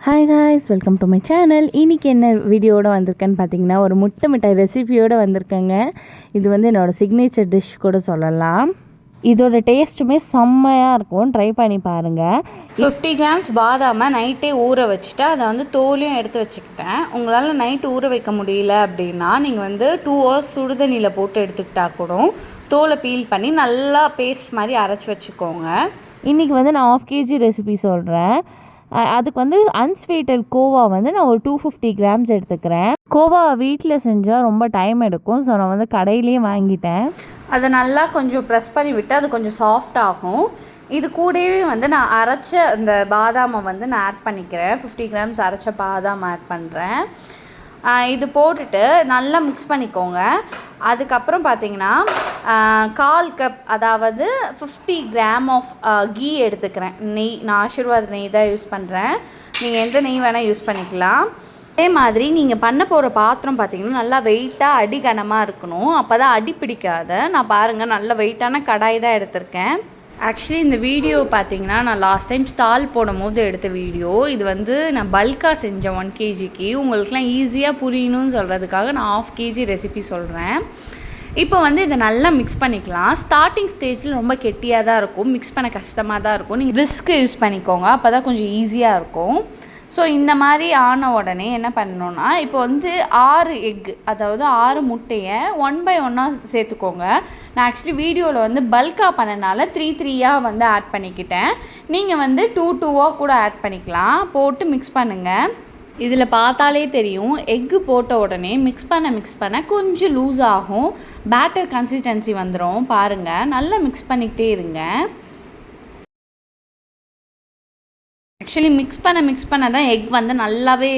Hi guys, welcome to my channel. இன்றைக்கி என்ன வீடியோவோடு வந்திருக்கேன்னு பார்த்தீங்கன்னா, ஒரு முட்டை மிட்டாய் ரெசிபியோடு வந்திருக்கேங்க. இது வந்து என்னோடய சிக்னேச்சர் டிஷ் கூட சொல்லலாம். இதோட டேஸ்ட்டுமே செம்மையாக இருக்கும். ட்ரை பண்ணி பாருங்கள். 50 கிராம்ஸ் பாதாமை நைட்டே ஊற வச்சுட்டு அதை வந்து தோலையும் எடுத்து வச்சுக்கிட்டேன். உங்களால் நைட்டு ஊற வைக்க முடியல அப்படின்னா நீங்கள் வந்து 2 hours சுடுதண்ணியில் போட்டு எடுத்துக்கிட்டா கூட தோலை பீல் பண்ணி நல்லா பேஸ்ட் மாதிரி அரைச்சி வச்சுக்கோங்க. இன்றைக்கி வந்து நான் 1/2 kg ரெசிபி சொல்கிறேன். அதுக்கு வந்து அன்ஸ்வீட்டட் கோவா வந்து நான் ஒரு 250 கிராம்ஸ் எடுத்துக்கிறேன். கோவா வீட்டில் செஞ்சால் ரொம்ப டைம் எடுக்கும். ஸோ நான் வந்து கடையிலேயே வாங்கிட்டேன். அதை நல்லா கொஞ்சம் ப்ரெஸ் பண்ணி விட்டு அது கொஞ்சம் சாஃப்ட் ஆகும். இது கூடவே வந்து நான் அரைச்ச இந்த பாதாமை வந்து நான் ஆட் பண்ணிக்கிறேன். 50 கிராம்ஸ் அரைச்ச பாதாம் ஆட் பண்ணுறேன். இது போட்டுட்டு நல்லா மிக்ஸ் பண்ணிக்கோங்க. அதுக்கப்புறம் பார்த்தீங்கன்னா 1/4 கப் அதாவது 50 கிராம் ஆஃப் கீ எடுத்துக்கிறேன். நெய், நான் ஆஷிர்வாத் நெய் தான் யூஸ் பண்ணுறேன். நீங்கள் எந்த நெய் வேணால் யூஸ் பண்ணிக்கலாம். அதே மாதிரி நீங்கள் பண்ண போகிற பாத்திரம் பார்த்திங்கன்னா நல்லா வெயிட்டாக அடிகனமாக இருக்கணும். அப்போ தான் அடி பிடிக்காத. நான் பாருங்கள் நல்ல வெயிட்டான கடாய் தான் எடுத்திருக்கேன். ஆக்சுவலி இந்த வீடியோ பார்த்தீங்கன்னா நான் லாஸ்ட் டைம் ஸ்டால் போடும் போது எடுத்த வீடியோ. இது வந்து நான் பல்காக செஞ்சேன் 1 kgக்கு. உங்களுக்குலாம் ஈஸியாக புரியணும்னு சொல்கிறதுக்காக நான் 1/2 kg ரெசிபி சொல்கிறேன். இப்போ வந்து இதை நல்லா மிக்ஸ் பண்ணிக்கலாம். ஸ்டார்டிங் ஸ்டேஜில் ரொம்ப கெட்டியாக தான் இருக்கும், மிக்ஸ் பண்ண கஷ்டமாக தான் இருக்கும். நீங்கள் விஸ்க் யூஸ் பண்ணிக்கோங்க, அப்போ தான் கொஞ்சம் ஈஸியாக இருக்கும். ஸோ இந்த மாதிரி ஆன உடனே என்ன பண்ணணுன்னா, இப்போ வந்து 6 எக்கு, அதாவது 6 முட்டையை 1 by 1 சேர்த்துக்கோங்க. நான் ஆக்சுவலி வீடியோவில் வந்து பல்காக பண்ணனால 3 வந்து ஆட் பண்ணிக்கிட்டேன். நீங்கள் வந்து 2 கூட ஆட் பண்ணிக்கலாம். போட்டு மிக்ஸ் பண்ணுங்கள். இதில் பார்த்தாலே தெரியும், எக்கு போட்ட உடனே மிக்ஸ் பண்ண கொஞ்சம் லூஸ் ஆகும். பேட்டர் கன்சிஸ்டன்சி வந்துடும். பாருங்கள், நல்லா மிக்ஸ் பண்ணிக்கிட்டே இருங்க. ஆக்சுவலி மிக்ஸ் பண்ண தான் எக் வந்து நல்லாவே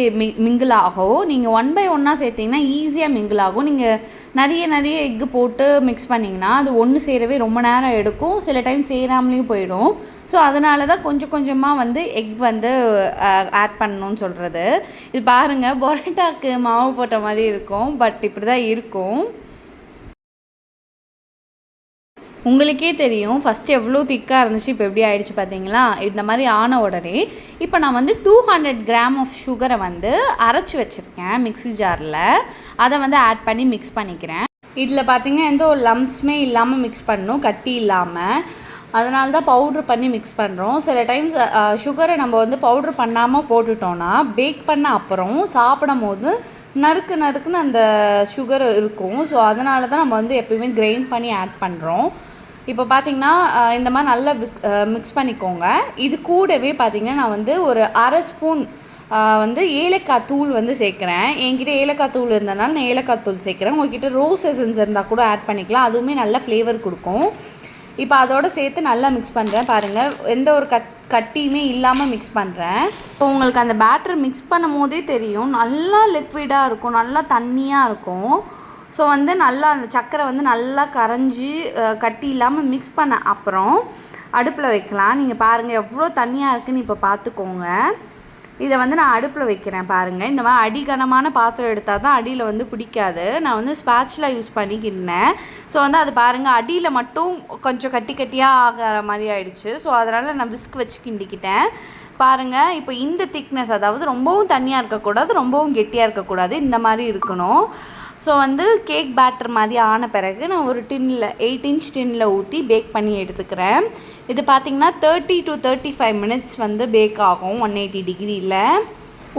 மிங்கிள் ஆகும். நீங்கள் 1 by 1 சேர்த்திங்கன்னா ஈஸியாக மிங்கிள் ஆகும். நீங்கள் நிறைய எக்கு போட்டு மிக்ஸ் பண்ணிங்கன்னா அது ஒன்று சேரவே ரொம்ப நேரம் எடுக்கும். சில டைம் சேராமலேயும் போயிடும். ஸோ அதனால தான் கொஞ்சமாக வந்து எக் வந்து ஆட் பண்ணணும்னு சொல்கிறது. இது பாருங்கள், பரோட்டாக்கு மாவு போட்ட மாதிரி இருக்கும், பட் இப்படி தான் இருக்கும். உங்களுக்கே தெரியும் ஃபஸ்ட்டு எவ்வளோ திக்காக இருந்துச்சு, இப்போ எப்படி ஆகிடுச்சு பார்த்தீங்களா? இந்த மாதிரி ஆன உடனே இப்போ நான் வந்து 200 கிராம் ஆஃப் சுகரை வந்து அரைச்சி வச்சுருக்கேன் மிக்ஸி ஜாரில். அதை வந்து ஆட் பண்ணி மிக்ஸ் பண்ணிக்கிறேன். இதில் பார்த்திங்கன்னா எந்த ஒரு லம்ஸுமே இல்லாமல் மிக்ஸ் பண்ணணும், கட்டி இல்லாமல். அதனால தான் பவுட்ரு பண்ணி மிக்ஸ் பண்ணுறோம். சில டைம்ஸ் சுகரை நம்ம வந்து பவுட்ரு பண்ணாமல் போட்டுட்டோன்னா பேக் பண்ண அப்புறம் சாப்பிடும் போது நறுக்குன்னு அந்த சுகர் இருக்கும். ஸோ அதனால தான் நம்ம வந்து எப்போயுமே கிரைண்ட் பண்ணி ஆட் பண்ணுறோம். இப்போ பார்த்திங்கன்னா இந்த மாதிரி நல்லா மிக்ஸ் பண்ணிக்கோங்க. இது கூடவே பார்த்திங்கன்னா நான் வந்து ஒரு 1/2 ஸ்பூன் வந்து ஏலக்காய் தூள் வந்து சேர்க்குறேன். என்கிட்ட ஏலக்காய் தூள் இருந்ததுனால நான் ஏலக்காய் தூள் சேர்க்குறேன். உங்கள்கிட்ட ரோஸ் எசன்ஸ் இருந்தால் கூட ஆட் பண்ணிக்கலாம், அதுவுமே நல்ல ஃப்ளேவர் கொடுக்கும். இப்போ அதோடு சேர்த்து நல்லா மிக்ஸ் பண்ணுறேன். பாருங்கள், எந்த ஒரு கட்டியுமே இல்லாமல் மிக்ஸ் பண்ணுறேன். இப்போ உங்களுக்கு அந்த பேட்டர் மிக்ஸ் பண்ணும் போதே தெரியும், நல்லா லிக்விடாக இருக்கும், நல்லா தண்ணியாக இருக்கும். ஸோ வந்து நல்லா அந்த சர்க்கரை வந்து நல்லா கரைஞ்சி கட்டி இல்லாமல் மிக்ஸ் பண்ண அப்புறம் அடுப்பில் வைக்கலாம். நீங்கள் பாருங்கள் எவ்வளோ தண்ணியாக இருக்குதுன்னு இப்போ பார்த்துக்கோங்க. இதை வந்து நான் அடுப்பில் வைக்கிறேன். பாருங்கள், இந்த மாதிரி அடிகனமான பாத்திரம் எடுத்தால் தான் அடியில் வந்து பிடிக்காது. நான் வந்து ஸ்பேட்சுலா யூஸ் பண்ணிக்கிட்டேன். ஸோ வந்து அது பாருங்கள், அடியில் மட்டும் கொஞ்சம் கட்டியாக ஆகிற மாதிரி ஆயிடுச்சு. ஸோ அதனால் நான் விஸ்க் வச்சு கிண்டிக்கிட்டேன். பாருங்கள், இப்போ இந்த திக்னஸ், அதாவது ரொம்பவும் தண்ணியாக இருக்கக்கூடாது, ரொம்பவும் கெட்டியாக இருக்கக்கூடாது, இந்த மாதிரி இருக்கணும். ஸோ வந்து கேக் பேட்டர் மாதிரி ஆன பிறகு நான் ஒரு 8 inch டின்னில் ஊற்றி பேக் பண்ணி எடுத்துக்கிறேன். இது பார்த்திங்கன்னா 30 to 35 minutes வந்து பேக் ஆகும் 180 டிகிரியில்.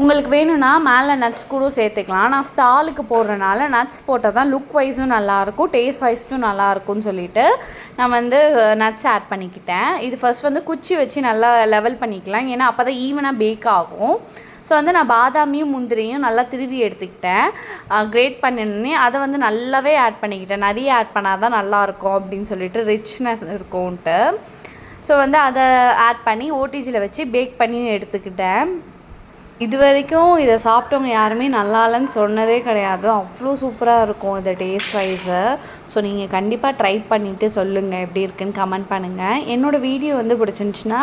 உங்களுக்கு வேணும்னா மேலே நட்ஸ் கூட சேர்த்துக்கலாம். நான் ஸ்டாலுக்கு போடுறனால நட்ஸ் போட்டால் தான் லுக் வைஸும் நல்லாயிருக்கும், டேஸ்ட் வைஸும் நல்லாயிருக்கும்னு சொல்லிவிட்டு நான் வந்து நட்ஸ் ஆட் பண்ணிக்கிட்டேன். இது ஃபஸ்ட் வந்து குச்சி வச்சு நல்லா லெவல் பண்ணிக்கலாம், ஏன்னா அப்போ தான் ஈவனாக பேக் ஆகும். ஸோ வந்து நான் பாதாமியும் முந்திரியும் நல்லா திருவி எடுத்துக்கிட்டேன். கிரேட் பண்ணினே அதை வந்து நல்லாவே ஆட் பண்ணிக்கிட்டேன். நிறைய ஆட் பண்ணால் தான் நல்லாயிருக்கும் அப்படின்னு சொல்லிட்டு ரிச்னஸ் இருக்கும்ன்ட்டு. ஸோ வந்து அதை ஆட் பண்ணி ஓடிஜியில் வச்சு பேக் பண்ணி எடுத்துக்கிட்டேன். இது வரைக்கும் இதை சாப்பிட்டவங்க யாருமே நல்லா இல்லைன்னு சொன்னதே கிடையாது. அவ்வளோ சூப்பராக இருக்கும் இது டேஸ்ட் வைஸு. ஸோ நீங்கள் கண்டிப்பாக ட்ரை பண்ணிவிட்டு சொல்லுங்கள் எப்படி இருக்குன்னு கமெண்ட் பண்ணுங்கள். என்னோடய வீடியோ வந்து பிடிச்சிருந்துச்சுன்னா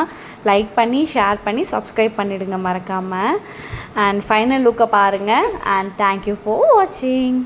லைக் பண்ணி ஷேர் பண்ணி சப்ஸ்கிரைப் பண்ணிவிடுங்க மறக்காமல். அண்ட் ஃபைனல் லுக்கை பாருங்கள். அண்ட் தேங்க்யூ ஃபார் வாட்சிங்.